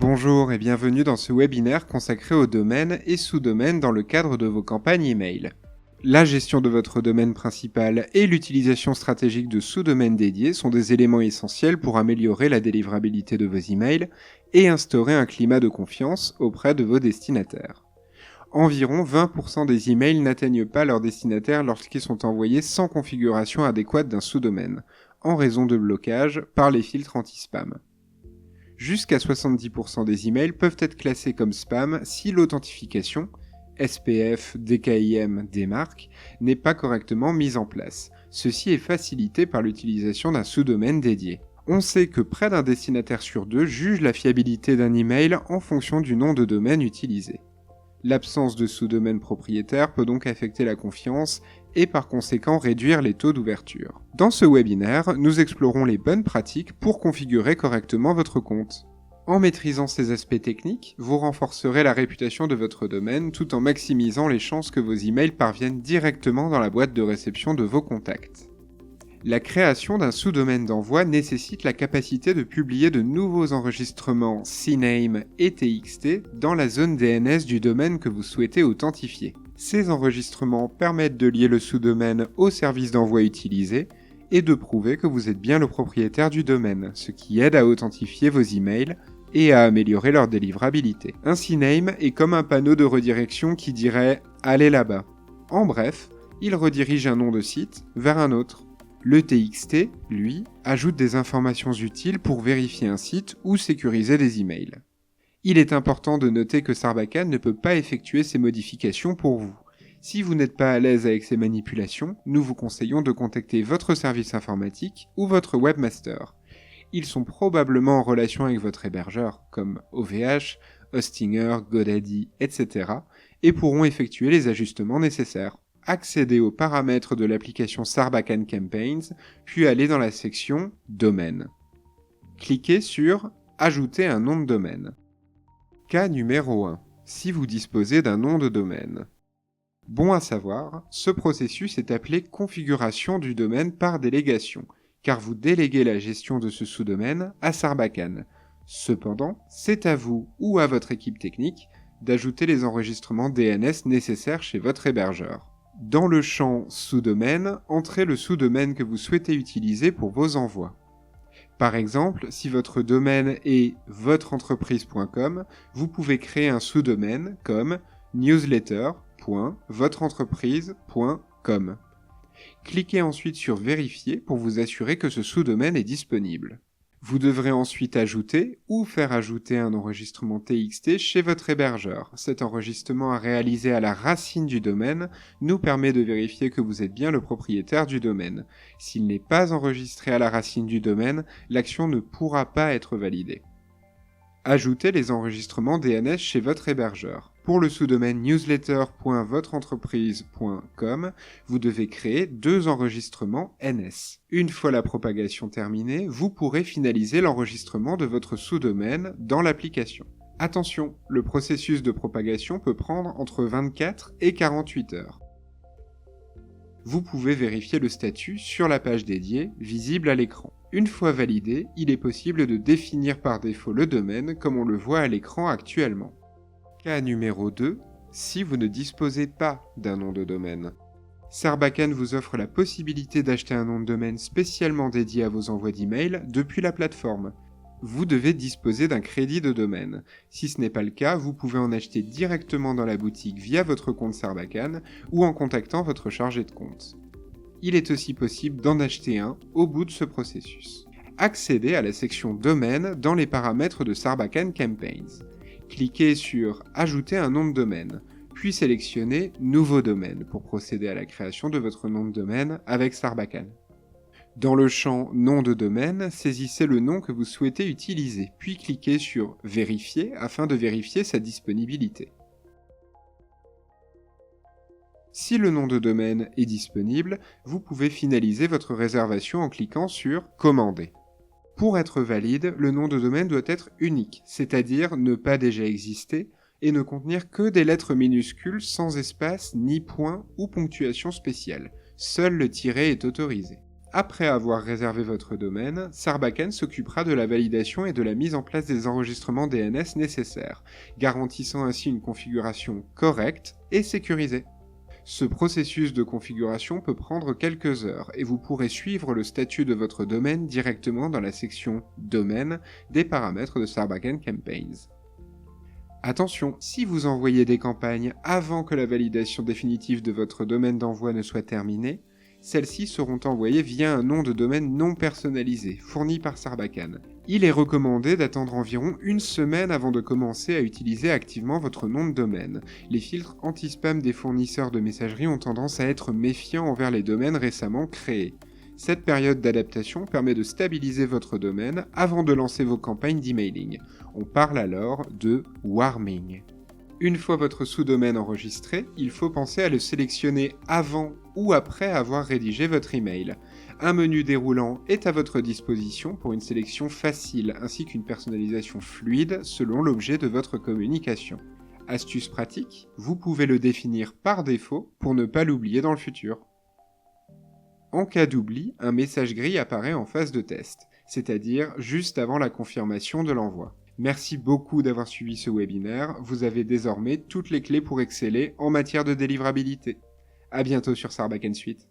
Bonjour et bienvenue dans ce webinaire consacré aux domaines et sous-domaines dans le cadre de vos campagnes email. La gestion de votre domaine principal et l'utilisation stratégique de sous-domaines dédiés sont des éléments essentiels pour améliorer la délivrabilité de vos emails et instaurer un climat de confiance auprès de vos destinataires. Environ 20% des emails n'atteignent pas leur destinataire lorsqu'ils sont envoyés sans configuration adéquate d'un sous-domaine, en raison de blocage par les filtres anti-spam. Jusqu'à 70% des emails peuvent être classés comme spam si l'authentification, SPF, DKIM, des marques, n'est pas correctement mise en place. Ceci est facilité par l'utilisation d'un sous-domaine dédié. On sait que près d'un destinataire sur deux juge la fiabilité d'un email en fonction du nom de domaine utilisé. L'absence de sous-domaine propriétaire peut donc affecter la confiance et par conséquent réduire les taux d'ouverture. Dans ce webinaire, nous explorons les bonnes pratiques pour configurer correctement votre compte. En maîtrisant ces aspects techniques, vous renforcerez la réputation de votre domaine tout en maximisant les chances que vos emails parviennent directement dans la boîte de réception de vos contacts. La création d'un sous-domaine d'envoi nécessite la capacité de publier de nouveaux enregistrements CNAME et TXT dans la zone DNS du domaine que vous souhaitez authentifier. Ces enregistrements permettent de lier le sous-domaine au service d'envoi utilisé et de prouver que vous êtes bien le propriétaire du domaine, ce qui aide à authentifier vos emails et à améliorer leur délivrabilité. Un CNAME est comme un panneau de redirection qui dirait « Allez là-bas ». En bref, il redirige un nom de site vers un autre. Le TXT, lui, ajoute des informations utiles pour vérifier un site ou sécuriser des emails. Il est important de noter que Sarbacane ne peut pas effectuer ces modifications pour vous. Si vous n'êtes pas à l'aise avec ces manipulations, nous vous conseillons de contacter votre service informatique ou votre webmaster. Ils sont probablement en relation avec votre hébergeur, comme OVH, Hostinger, GoDaddy, etc., et pourront effectuer les ajustements nécessaires. Accédez aux paramètres de l'application Sarbacane Campaigns, puis allez dans la section « Domaine ». Cliquez sur « Ajouter un nom de domaine ». Cas numéro 1. Si vous disposez d'un nom de domaine. Bon à savoir, ce processus est appelé « configuration du domaine par délégation », car vous déléguez la gestion de ce sous-domaine à Sarbacane. Cependant, c'est à vous ou à votre équipe technique d'ajouter les enregistrements DNS nécessaires chez votre hébergeur. Dans le champ « Sous-domaine », entrez le sous-domaine que vous souhaitez utiliser pour vos envois. Par exemple, si votre domaine est votreentreprise.com, vous pouvez créer un sous-domaine comme newsletter.votreentreprise.com. Cliquez ensuite sur « Vérifier » pour vous assurer que ce sous-domaine est disponible. Vous devrez ensuite ajouter ou faire ajouter un enregistrement TXT chez votre hébergeur. Cet enregistrement à réaliser à la racine du domaine nous permet de vérifier que vous êtes bien le propriétaire du domaine. S'il n'est pas enregistré à la racine du domaine, l'action ne pourra pas être validée. Ajoutez les enregistrements DNS chez votre hébergeur. Pour le sous-domaine newsletter.votreentreprise.com, vous devez créer 2 enregistrements NS. Une fois la propagation terminée, vous pourrez finaliser l'enregistrement de votre sous-domaine dans l'application. Attention, le processus de propagation peut prendre entre 24 et 48 heures. Vous pouvez vérifier le statut sur la page dédiée, visible à l'écran. Une fois validé, il est possible de définir par défaut le domaine comme on le voit à l'écran actuellement. Cas numéro 2, si vous ne disposez pas d'un nom de domaine. Sarbacane vous offre la possibilité d'acheter un nom de domaine spécialement dédié à vos envois d'email depuis la plateforme. Vous devez disposer d'un crédit de domaine. Si ce n'est pas le cas, vous pouvez en acheter directement dans la boutique via votre compte Sarbacane ou en contactant votre chargé de compte. Il est aussi possible d'en acheter un au bout de ce processus. Accédez à la section Domaine dans les paramètres de Sarbacane Campaigns. Cliquez sur « Ajouter un nom de domaine », puis sélectionnez « Nouveau domaine » pour procéder à la création de votre nom de domaine avec Sarbacane. Dans le champ « Nom de domaine », saisissez le nom que vous souhaitez utiliser, puis cliquez sur « Vérifier » afin de vérifier sa disponibilité. Si le nom de domaine est disponible, vous pouvez finaliser votre réservation en cliquant sur « Commander ». Pour être valide, le nom de domaine doit être unique, c'est-à-dire ne pas déjà exister, et ne contenir que des lettres minuscules sans espace ni point ou ponctuation spéciale. Seul le tiret est autorisé. Après avoir réservé votre domaine, Sarbacane s'occupera de la validation et de la mise en place des enregistrements DNS nécessaires, garantissant ainsi une configuration correcte et sécurisée. Ce processus de configuration peut prendre quelques heures et vous pourrez suivre le statut de votre domaine directement dans la section Domaine des paramètres de Sarbacane Campaigns. Attention, si vous envoyez des campagnes avant que la validation définitive de votre domaine d'envoi ne soit terminée, celles-ci seront envoyées via un nom de domaine non personnalisé, fourni par Sarbacane. Il est recommandé d'attendre environ une semaine avant de commencer à utiliser activement votre nom de domaine. Les filtres anti-spam des fournisseurs de messagerie ont tendance à être méfiants envers les domaines récemment créés. Cette période d'adaptation permet de stabiliser votre domaine avant de lancer vos campagnes d'emailing. On parle alors de warming. Une fois votre sous-domaine enregistré, il faut penser à le sélectionner avant ou après avoir rédigé votre email. Un menu déroulant est à votre disposition pour une sélection facile ainsi qu'une personnalisation fluide selon l'objet de votre communication. Astuce pratique, vous pouvez le définir par défaut pour ne pas l'oublier dans le futur. En cas d'oubli, un message gris apparaît en phase de test, c'est-à-dire juste avant la confirmation de l'envoi. Merci beaucoup d'avoir suivi ce webinaire, vous avez désormais toutes les clés pour exceller en matière de délivrabilité. À bientôt sur Sarbacane Suite.